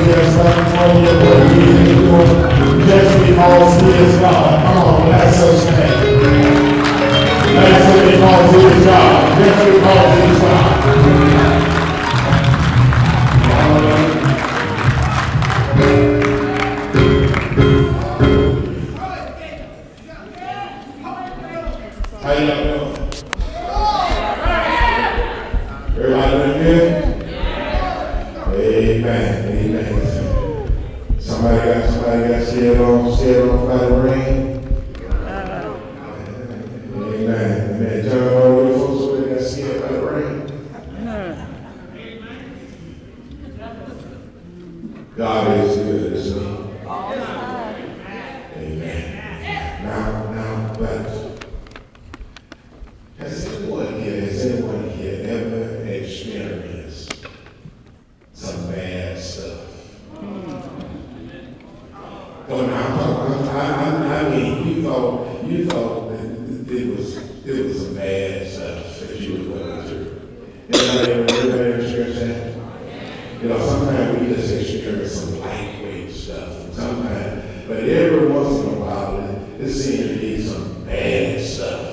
there's nothing for you but He is doing just because He is God. Come on, let's us stand. Let's say because He is God. Just because He is God. How you doing? Everybody doing good? Amen. Amen. Somebody got scared on by the rain? Amen. Amen. John, all the folks over there got scared by the rain? God is good, isn't He? Amen. Now, but has anyone here ever experienced some bad stuff? Oh, now, I mean, you thought that it was some bad stuff that you were going through. Anybody ever experienced that? You know, sometimes we just experience some lightweight stuff. Sometimes, but every once in a while, it seems to be some bad stuff.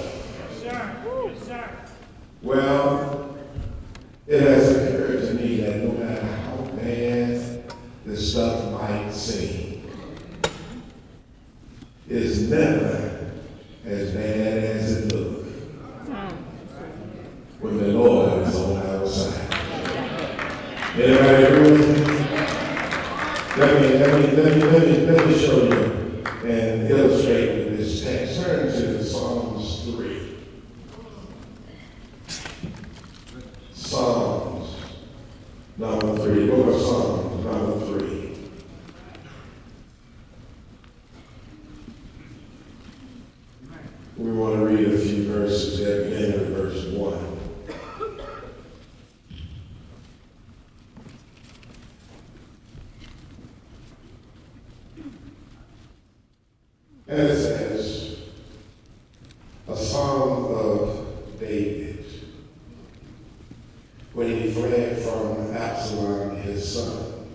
Well, it has occurred to me that no matter how bad the stuff might seem, it's never as bad as it looks when the Lord is on our side. Anybody agree with me? Let me show you and illustrate with this text. Turn to Psalms 3. Psalms number 3. Book of Psalms number 3. We want to read a few verses at the end of verse 1. And it says, a psalm of David, when he fled from Absalom, his son.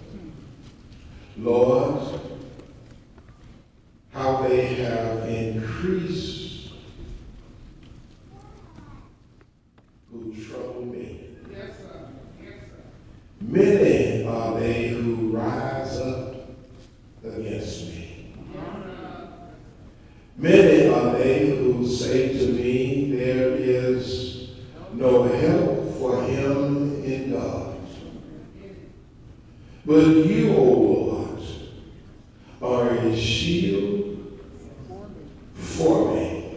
Lord, how they have increased who trouble me. Yes, sir. Yes, sir. Many are they who rise up against me. Many are they who say to me, there is no help for him in God. But you, O Lord, are a shield for me,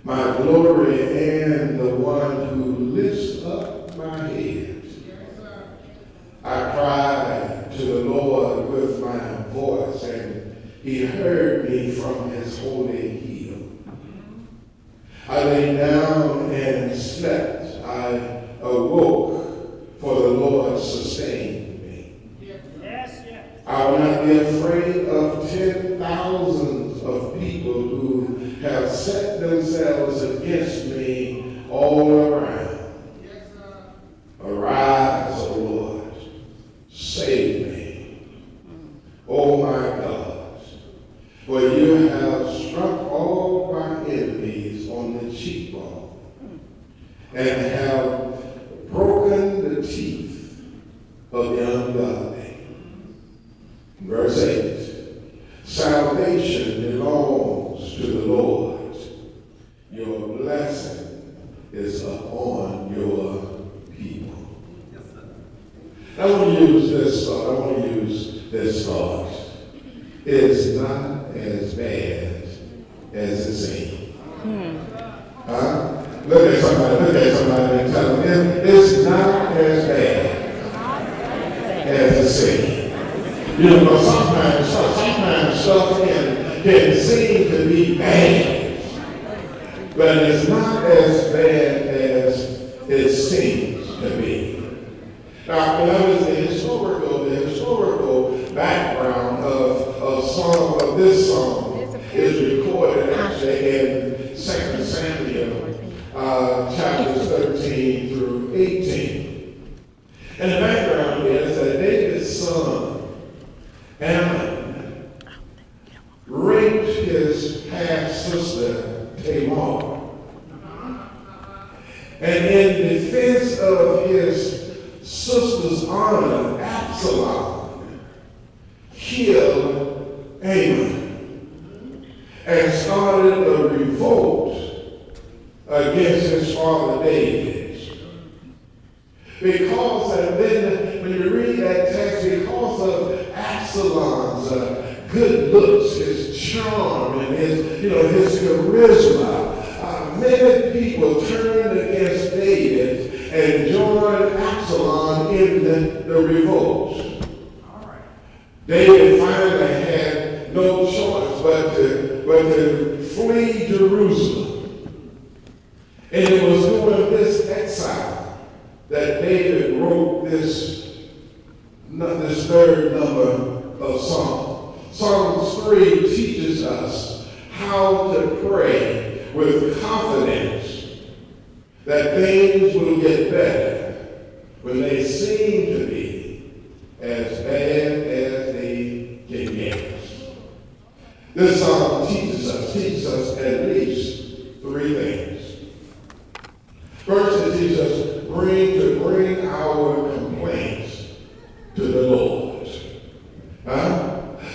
my glory and the one who lifts up my head. I cried to the Lord with my voice, and He heard me from His holy hill. I lay down and slept. I awoke, for the Lord sustained me. Yes. I will not be afraid of 10,000s of people who have set themselves against me all around. Arise, O Lord, save me, O my God, for you have struck all my enemies on the cheekbone and have broken the teeth of the ungodly. Verse 8, salvation belongs to the Lord. Your blessing is upon your people. I want to use this thought. It's not as bad as it seems. Huh? Look at somebody and tell them, it's not as bad as it seems. You know, but sometimes stuff can seem to be bad, but it's not as bad as it seems to be. Now, the historical background of this song is recorded actually in 2 Samuel chapters 13 through 18. And the background is that David in defense of his sister's honor, Absalom killed Amnon and started a revolt against his father David. Because, and then when you read that text, because of Absalom's good looks, his charm, and his charisma, many people turned against David and joined Absalom in the revolt. David finally had no choice but to flee Jerusalem. And it was during this exile that David wrote this third number of Psalms. Psalms 3 teaches us how to pray with confidence that things will get better when they seem to be as bad as they can get. This psalm teaches us at least three things. First, it teaches us to bring our complaints to the Lord.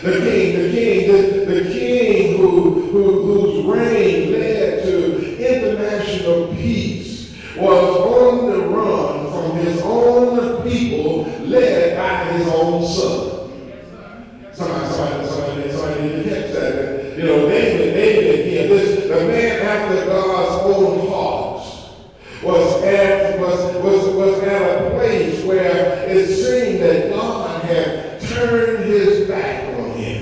The king whose reign led to international peace was on the run from his own people, led by his own son. Somebody need to catch that. David here, the man after God's own heart, was at a place where it seemed that God had turned his back on him.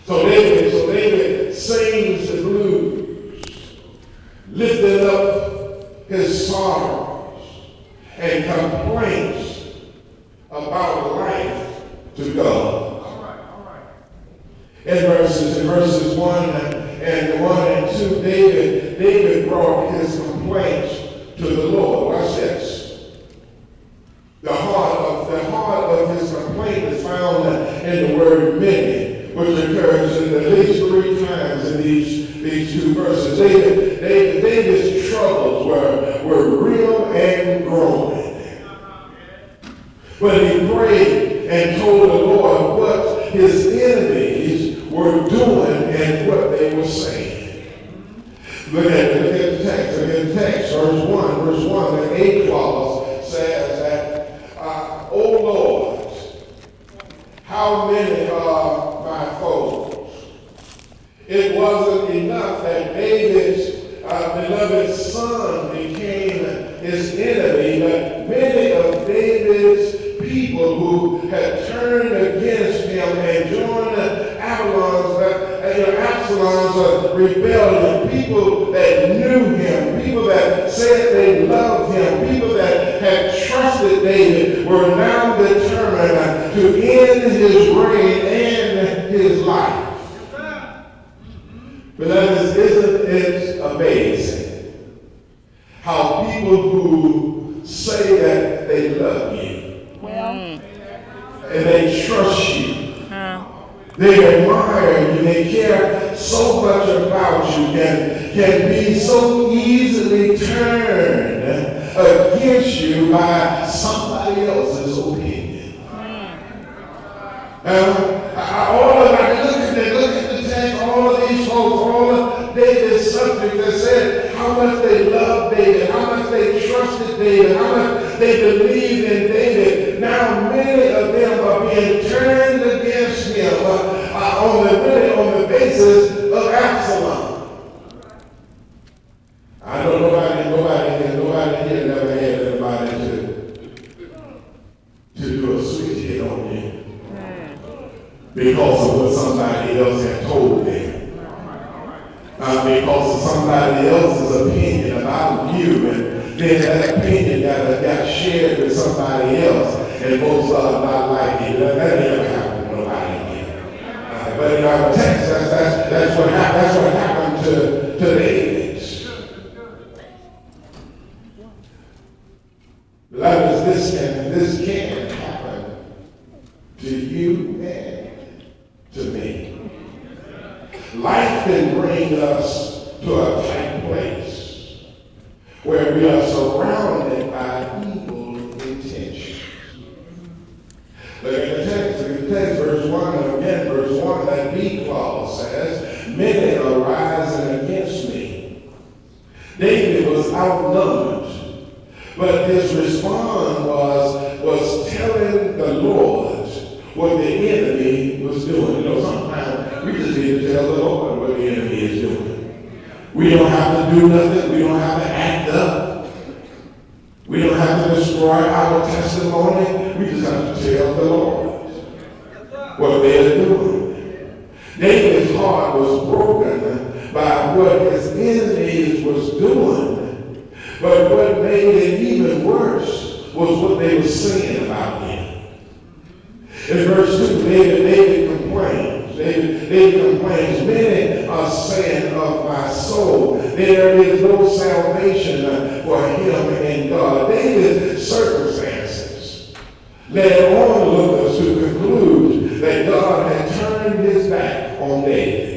So David sings the blues, lifting up his sorrows and complaints about life to God. In verses 1 and 2, David brought his complaints to the Lord. Watch this. The heart of his complaint is found in the word many, which occurs in at least 3 times in these 2 verses. David's troubles were real and growing. But he prayed and told the Lord what his enemies were doing and what they were saying. Look at the text. Verse 1, the 8th clause says that, O Lord, how many are my foes? It wasn't enough that David's beloved son became his enemy, but many of David's people who had turned against him and joined Absalom's rebellion, people that knew him, people that said they loved him, people that had trusted David, were now determined to end his reign and his life. Beloved, isn't it amazing how people who say that they love you and they trust you, they admire you, they care so much about you, can be so easily turned against you by somebody else's opinion. Look at the text, all of these folks, all of David's subjects that said how much they loved David, how much they trusted David, how much they believed in David. Now many of them are being turned against him on the basis of Absalom. I know nobody here never had anybody to do a switch hit on you because of what somebody else had told them. Because of somebody else's opinion about you, and then that opinion got shared with somebody else, and folks are not like you. That never happened to nobody here. But in our text, that's what happened to David. Beloved, this can happen to you and to me. Life can bring us to a tight place where we are surrounded But his response was telling the Lord what the enemy was doing. You know, sometimes we just need to tell the Lord what the enemy is doing. We don't have to do nothing. We don't have to act up. We don't have to destroy our testimony. We just have to tell the Lord what they're doing. David's heart was broken by what his enemies was doing. But what made it even worse was what they were saying about him. In verse 2, David complains. David complains, many are saying of my soul, there is no salvation for him in God. David's circumstances led onlookers to conclude that God had turned his back on David.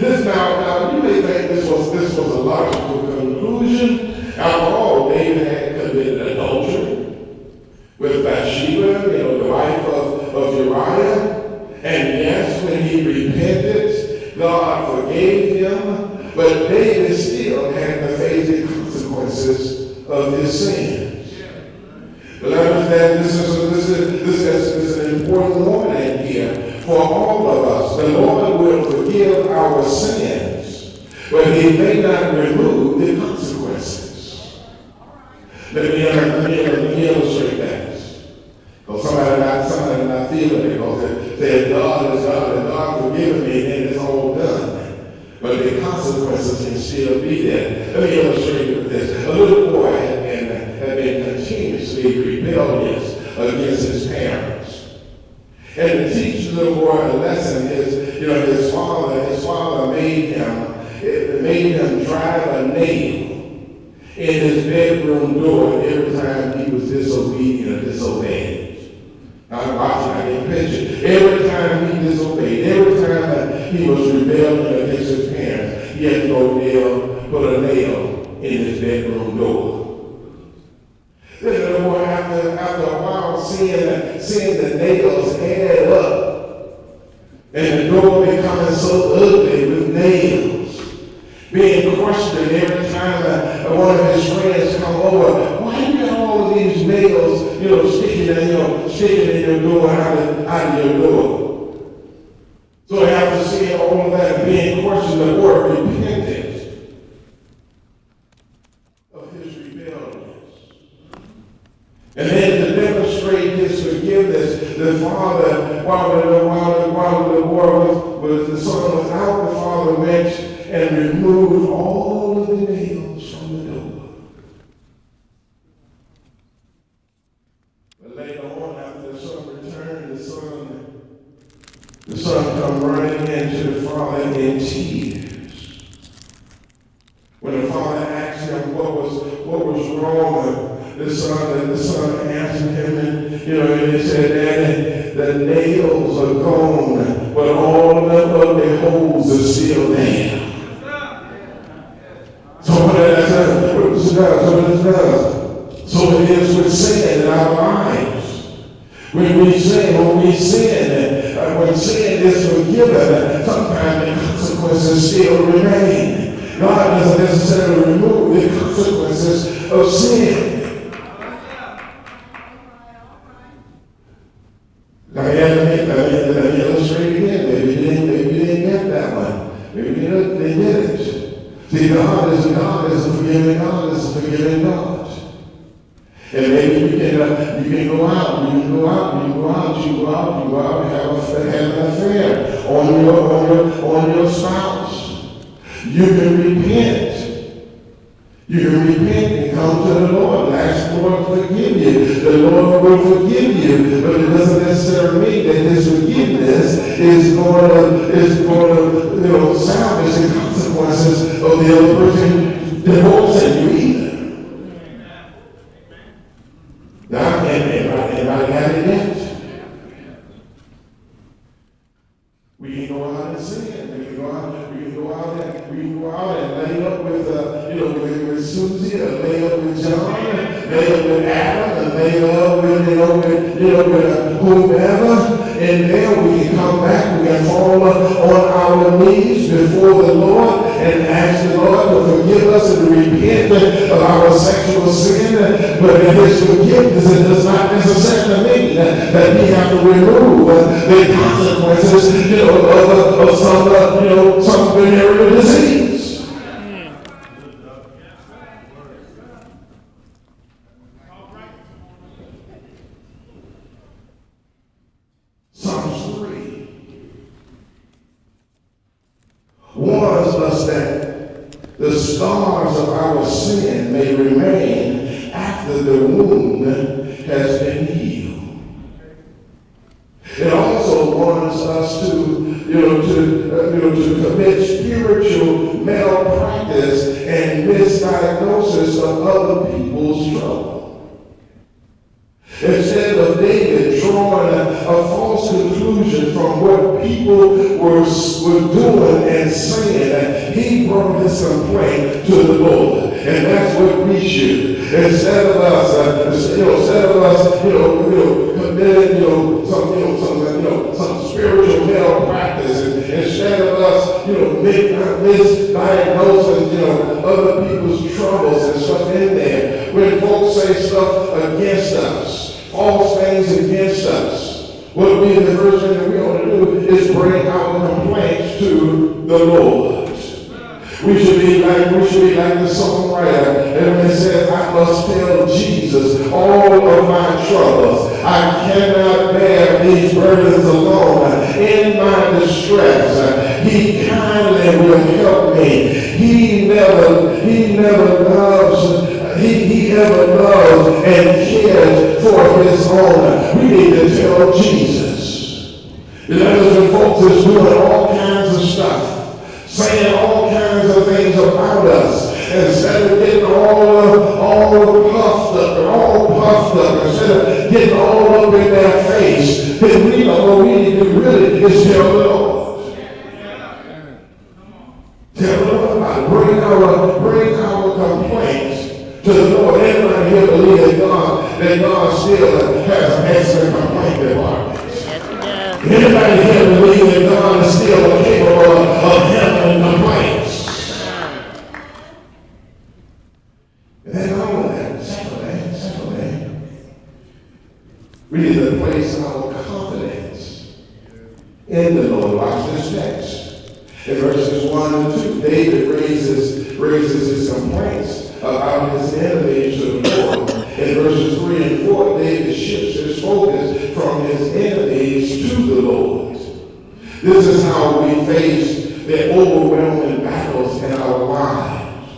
Now you may think this was a logical conclusion. After all, David had committed adultery with Bathsheba, the wife of Uriah. And yes, when he repented, God forgave him, but David still had to face the consequences of his sins. But understand this is an important warning here for all of us. The Lord will forgive our sins, but he may not remove the consequences. Let me illustrate that. Somebody not feeling it because they God is God and God forgiven me and it's all done. But the consequences can still be there. Let me illustrate it with this. A little boy had been continuously rebellious against his parents. And to teach the little boy a lesson, his father made him drive a nail in his bedroom door every time he was disobedient or disobeyed. I'm watching, I can picture. Every time he disobeyed, every time he was rebelling against his parents, he had to go put a nail in his bedroom door. Then the boy, after a while, seeing the nails add up, and the door becoming so ugly with nails, being questioned every time one of his friends come over. Why you got all of these nails, sticking in your door, out of your door? So after seeing all of that, being questioned, the boy repented of his rebellion. And then to demonstrate his forgiveness, the father, while the son was out, the father went and removed all of the nails from the door. But later on, after the son returned, the son come running into the father in tears. When the father asked him what was wrong, the son answered him, and he said, Daddy, the nails are gone, but all of the ugly holes are still there. So it is with sin in our lives. When sin is forgiven, sometimes the consequences still remain. God doesn't necessarily remove the consequences of sin. Let me illustrate again. Maybe you didn't get that one. Maybe they didn't. See, God is a forgiving God. Is a forgiving God. And maybe you can go out and have an affair on your spouse. You can repent. And come to the Lord and ask the Lord to forgive you. The Lord will forgive you, but it doesn't necessarily mean that His forgiveness is going to salvage the consequences of the other person divorcing you either. Now, anybody had it yet? We can go out and sin. We can go out and lay up with Susie, or lay up with John, and lay up with Adam, and lay up with whomever. and then we can come back, we can fall on our knees before the Lord and ask the Lord to forgive us and to repent of our sexual sin. But in his forgiveness, it does not necessarily mean that we have to remove the consequences, of some venereal disease. Psalms 3 warns us that the scars of our sin may remain after the wound has been healed. It also warns us to commit spiritual malpractice and misdiagnosis of other people's trouble. Instead of David drawing a false conclusion from what people were doing and saying, he brought his complaint to the Lord. And that's what we should. Instead of us committing, some spiritual malpractice, instead of us, misdiagnosing, other people's troubles and stuff in there. When folks say stuff against us, false things against us, what we, the first thing that we ought to do is bring our complaints to the Lord. We should be like the songwriter, and when it says, I must tell Jesus all of my troubles. I cannot bear these burdens alone. In my distress, he kindly will help me. He never loves. He ever loves and cares for his own. We need to tell Jesus. When folks is doing all kinds of stuff, saying all kinds of things about us, instead of getting all puffed up, instead of getting all up in their face, then we know what we need to do really is tell the Lord. Tell the Lord about it. Bring our complaints to the Lord. Anybody here believe that God still has an excellent complaint department? Anybody here believe that God is still capable of handling complaints? And then all of that, secondly, we need to place our confidence in the Lord. Watch this text. In verses 1 and 2, David raises his complaints about his enemies to the Lord. In verses 3 and 4, David shifts his focus from his enemies to the Lord. This is how we face the overwhelming battles in our lives.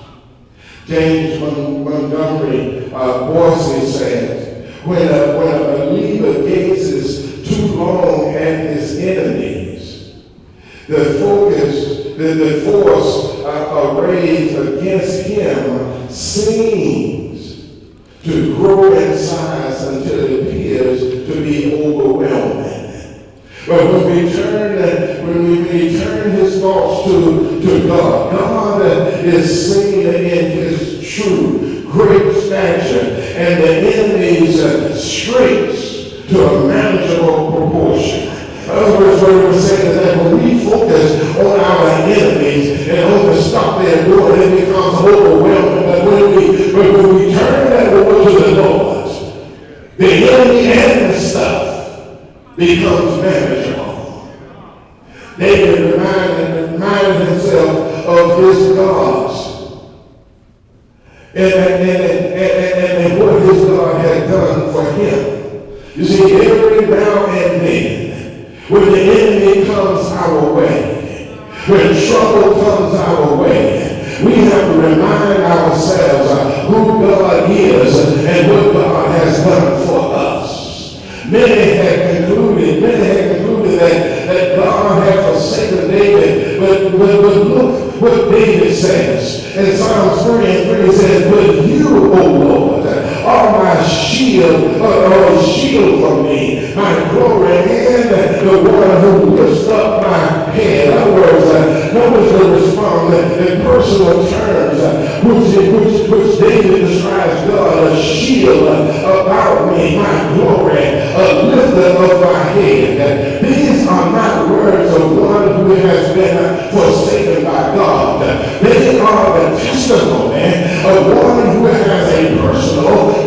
James Montgomery Boyce says, when a believer gazes too long at his enemies, the force arrayed against him seems to grow in size until it appears to be overwhelming. But when we turn his thoughts to God, God is seen in his true great stature, and the enemies shrinks to a manageable proportion. In other words, what we're saying is that when we focus on our enemies and only stop there doing it, it becomes overwhelming. But when we turn that over to the Lord, the enemy and the stuff becomes manageable. David reminded himself of his gods and what his God had done for him. You see, every now and then, when the enemy comes our way, when trouble comes our way, we have to remind ourselves who God is and what God has done for us. Many had concluded that God had forsaken David, but look what David says. In Psalms 3 and 3 says, but you, O Lord, are my shield, or a shield for me, my glory, and the one who lifts up my head. In other words, notice the response in personal terms, which David describes God, a shield about me, my glory, a lifter of my head.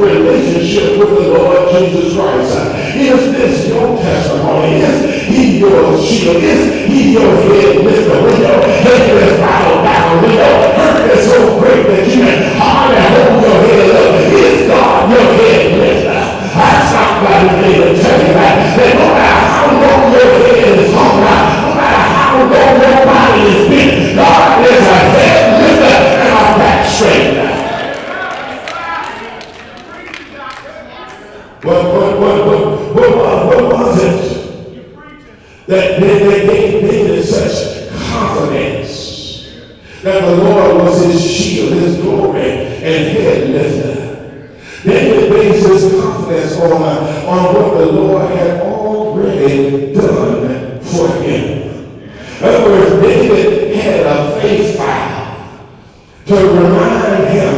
relationship with the Lord Jesus Christ? Is this your testimony? Is he your shield? Is he your head lifter? When your head is bowed down, when your hurt is so great that you can hardly hold your head up, is God your head lifter? I stopped by today to tell you that no matter how long your head is hung out, no matter how long your body is bent, God is a head lifter and a back straightener. What was it that they gave David such confidence that the Lord was his shield, his glory, and head lifter? David based his confidence on what the Lord had already done for him. In other words, David had a faith vow to remind him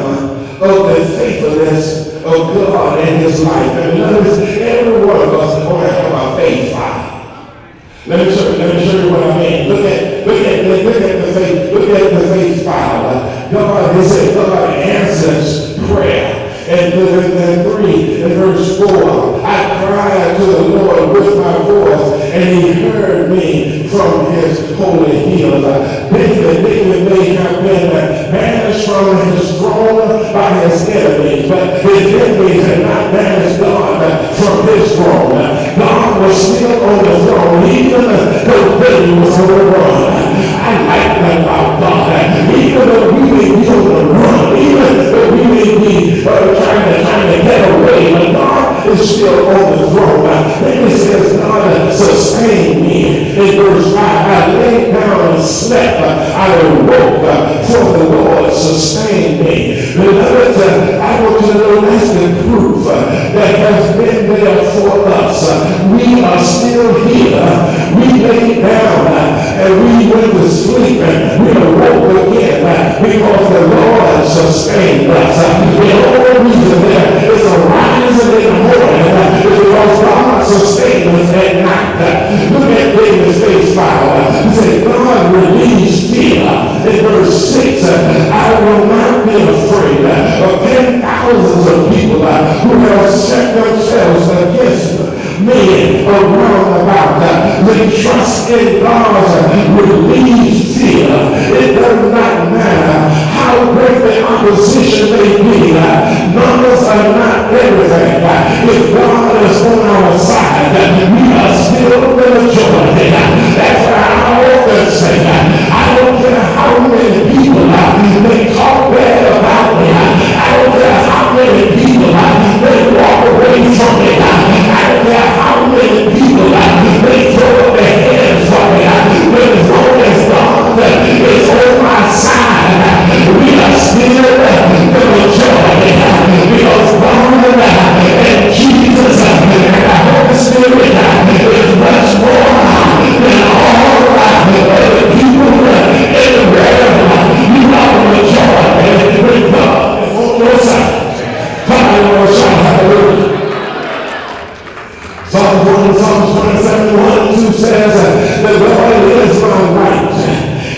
of the faithfulness of God in his life. And notice, every one of us is going to have a faith vow. Let me show you what I mean. Look at the faith vow. God, he said, God answers prayer. And in 3, in verse 4, I cried to the Lord with my voice, and he heard me from his holy hill. David may have been banished from his throne by his enemies, but his enemies had not banished God from his throne. God was still on the throne, even though David was on the run. I like that about God. Even though we may be on the run, even though we may be trying to get away, but God is still on the throne. Then it says God sustained me. In verse 5, I laid down and slept. I awoke, for the Lord sustained me. Beloved, I want you to know that's the proof that has been there for us. We are still here. We laid down and we went to sleep and we awoke again because the Lord sustained us. The only reason there is a rising in the morning is because God sustained us at night. Look at David's face file. He said, God released fear. In verse 6, I will not be afraid of 10,000s of people who have set themselves against me around about. They trust in God's released fear. It does not matter how great the opposition may be. Numbers are not everything. If God is on our side, we are still the majority. That's why I often say, I don't care how many people may talk bad about me. I don't care how many people may walk away from me. I don't care how many people may throw up their hands for me. But as long as God is on my side, we are still the majority. Because God and Jesus and the Holy Spirit is much more than all the people in the world. You are the majority with God on your side. Come on, Lord, shout hallelujah. Psalms 27:1-2 says, the Lord is my light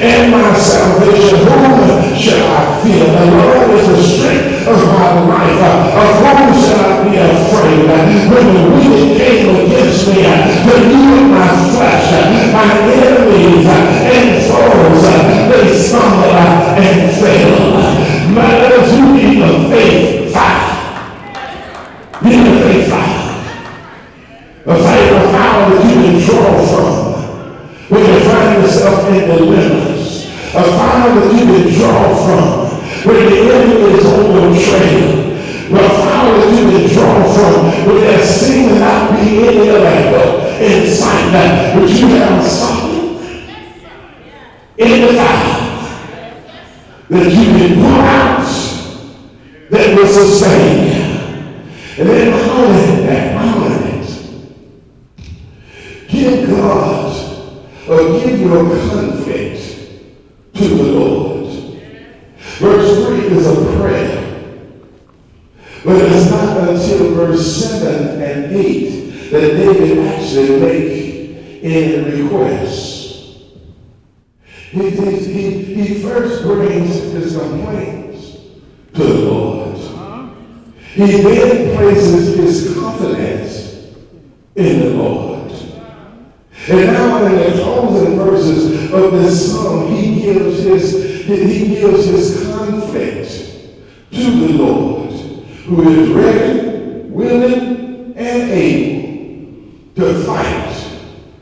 and my salvation. Whom shall I fear? The Lord is the strength of my life. Of whom shall I be afraid? When the wicked came against me, to eat my flesh, my enemies and foes, they stumble and fail. Matters, you need a faith fight. You need a faith fight. A fire that you can draw from when you find yourself in dilemmas. A fire that you can draw from when the enemy is on your trail. A fire that you can draw from when there seems to not be any other help in sight. But you have something in the fire that you can pour out that will sustain you. And then holding that, give God or give your conflict to the Lord. Verse 3 is a prayer. But it's not until verse 7 and 8 that David actually make any requests. He first brings his complaints to the Lord. He then places his confidence in the Lord. And now in the closing verses of this psalm, he gives his conflict to the Lord, who is ready, willing, and able to fight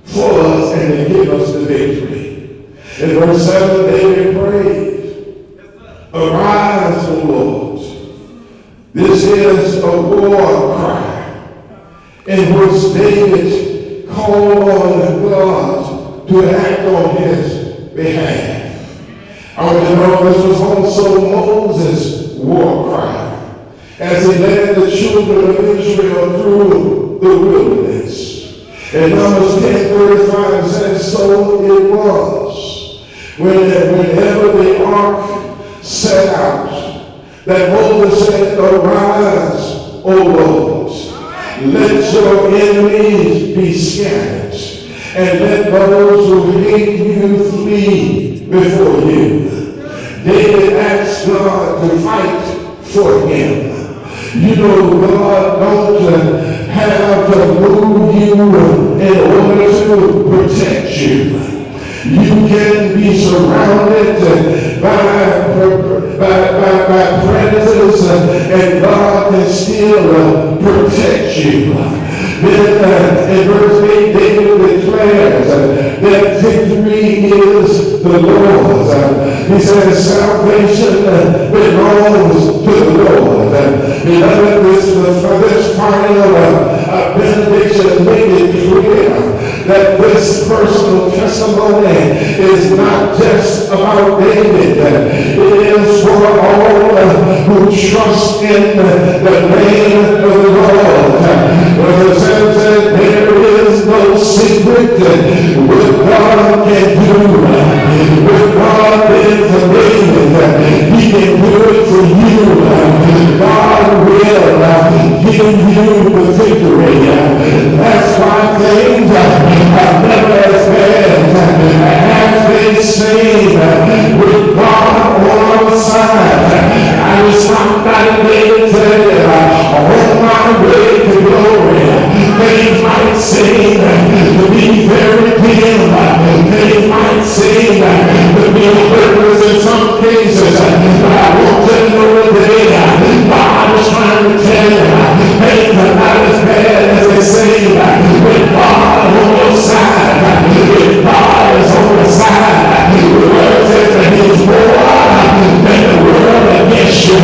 for us and to give us the victory. In verse 7, David prayed, "Arise, O Lord." This is a war cry in which David called on God to act on his behalf. I want you to know this was also Moses' war cry as he led the children of Israel through the wilderness. And Numbers 10:35 says, "So it was whenever the ark set out, that Moses said, Arise, O Lord, let your enemies be scattered, and let those who hate you flee before you." David asked God to fight for him. You know, God don't have to move you in order to protect you. You can be surrounded by predators, and God can still protect you. Then in verse 8, David declares that victory is the Lord's. He says salvation belongs to the Lord. Beloved, this final benediction made it clear that this personal testimony is not just about David. It is for all who trust in the name of the Lord. When it says that there is no secret what God can do. What God did for David, he can do it for you. God will give you the victory. That's why things are never as bad as they seem with God on our side. I was stopped by David today on my way to glory. Things might seem to be very dim. Things might seem to be hopeless in some cases. But I want to know today, God is trying to tell you, things are not as bad as they seem. With God on your side, with God is on the side, the word says that he's more than the world against you.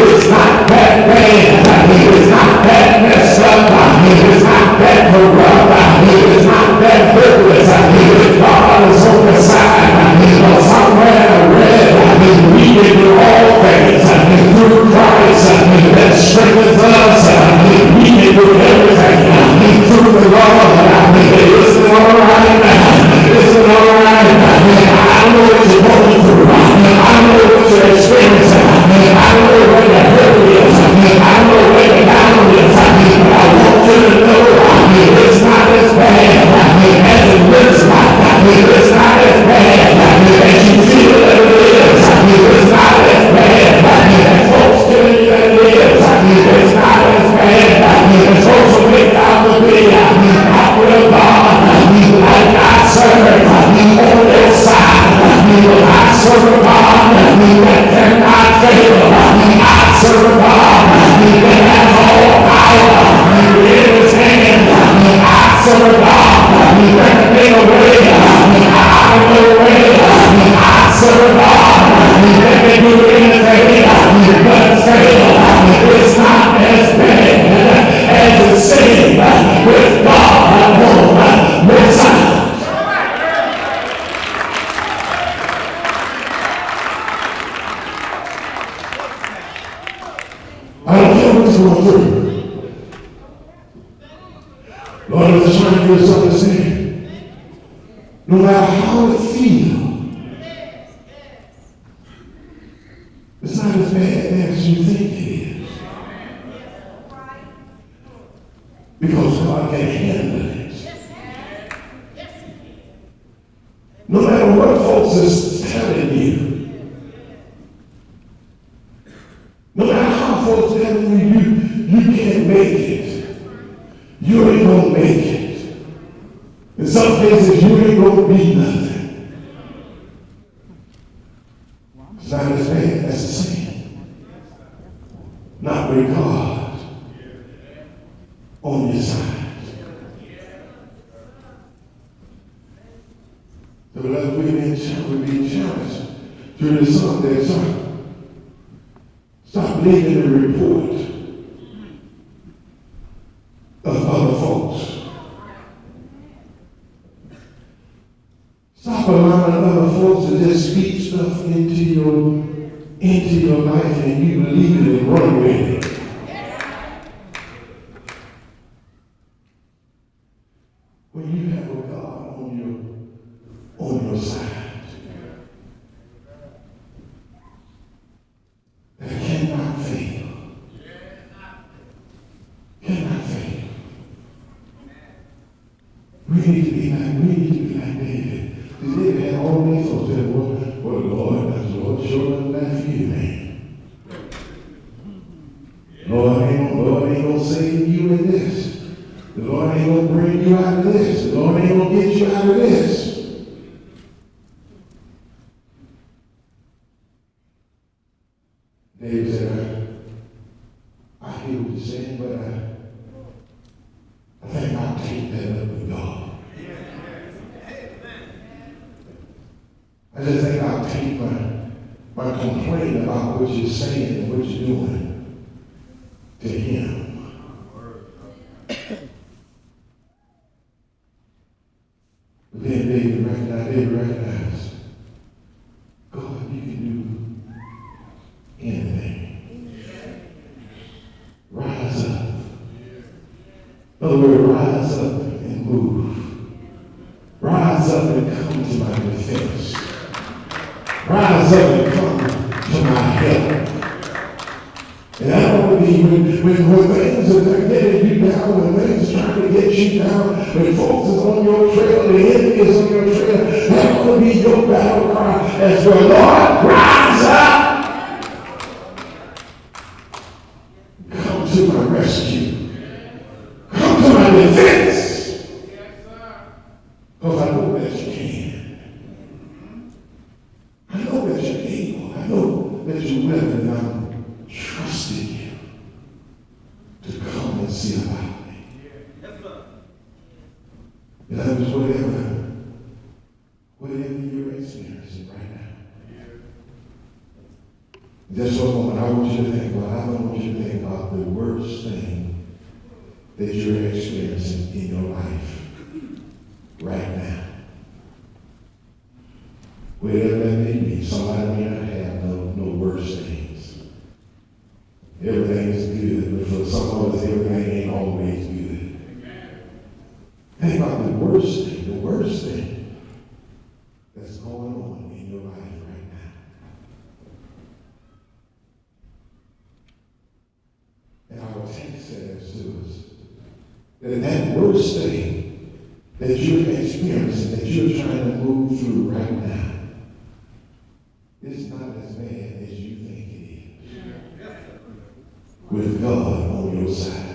It's not that bad. It's not that messed up. It's not that corrupt. It's not that hopeless. If God is on the side, somewhere I read, we can do all things through Christ that strengthens us. We can do everything through the Lord. Isn't it all right? Isn't it all right? I know what you're going through. I know what you're experiencing. I know where the hurt is. I know where the down is. But I want you to know it's not as bad as it looks like. It's not as bad as you feel that it is. It's not as bad as folks telling you that it is. It's not as bad as folks will make out to be. I will God like I serve on their side. I serve a God that cannot fail. I serve a God that has all power in his hand. I serve a God that can make a way out of the way. I serve a God that can do anything but fail. It's not as bad as it seems with God on your side. I don't care what you're going through. Lord, I'm just trying to give you something to say. No matter how it feels, it's not as bad as you think it is. Because God can handle it. No matter what folks is telling you, no matter how folks telling you, make it. You ain't gonna make it. In some cases, you ain't gonna be nothing. It's not as bad as the sin. Not with God on your side. So beloved, we're being challenged through the Sunday sermon. Stop believing the report of other folks. Stop allowing other folks to just speak stuff into your life and you believe it and run with it. When you have a God on your side that cannot fail. Cannot fail. We need to be like David. David had all these folks that well, Lord sure doesn't laugh for you, man. Lord ain't gonna save you in this. The Lord ain't gonna bring you out of this. The Lord ain't gonna get you out of this. David said, I hear what you're saying, but I think I'll take that up with God. I just think I'll take my complaint about what you're saying and what you're doing to Him. But then David recognized, God, you can do anything. Rise up. In other words, rise up and move. Rise up and come to my defense. Rise up and come to my help. And I don't believe when things are getting you down, when things are trying to get you down, when folks is on your trail, the enemy is on your trail, that will be your battle cry as well. Lord, rise up! Come to my rescue. Come to my defense. Because I know that you can. I know that you're able. I know that you're willing, and I'm trusting you to come and see about me. And that was whatever you're experiencing right now. Just for a moment, I want you to think about the worst thing that you're experiencing in your life right now. Whatever that may be, somebody may not have no worse things. Everything is good, but for some of us, everything ain't always good. Think about the worst thing that's going on in your life right now. And our text says to us that worst thing that you're experiencing, that you're trying to move through right now, it's not as bad as you think it is. With God on your side.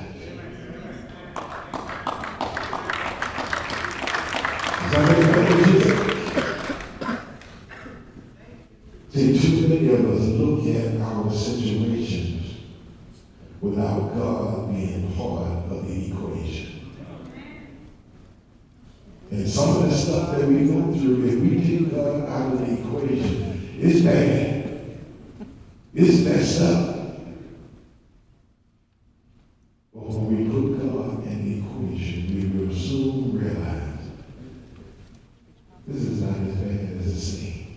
See, too many of us look at our situations without God being part of the equation. And some of the stuff that we go through, if we take God out of the equation, it's bad. It's messed up. But when we put God in the equation, we will soon realize this is not as bad as it seems.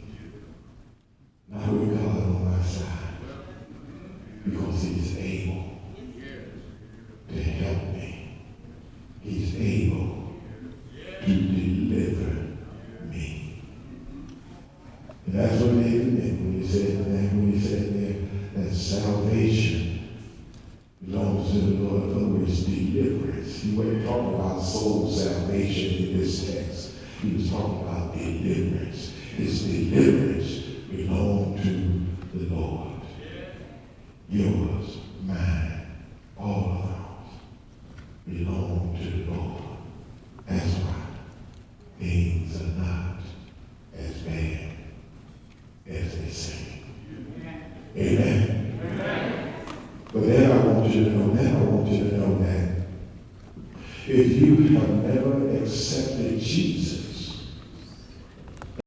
Not with God on my side. Because He's able to help me. He's able to deliver me. And that's what David meant when he said that salvation belongs to the Lord. In other words, deliverance. He wasn't talking about soul salvation in this text. He was talking about deliverance. His deliverance belongs to the Lord. Yours, mine, all of ours. as they sing. Amen. Amen. But then I want you to know that if you have never accepted Jesus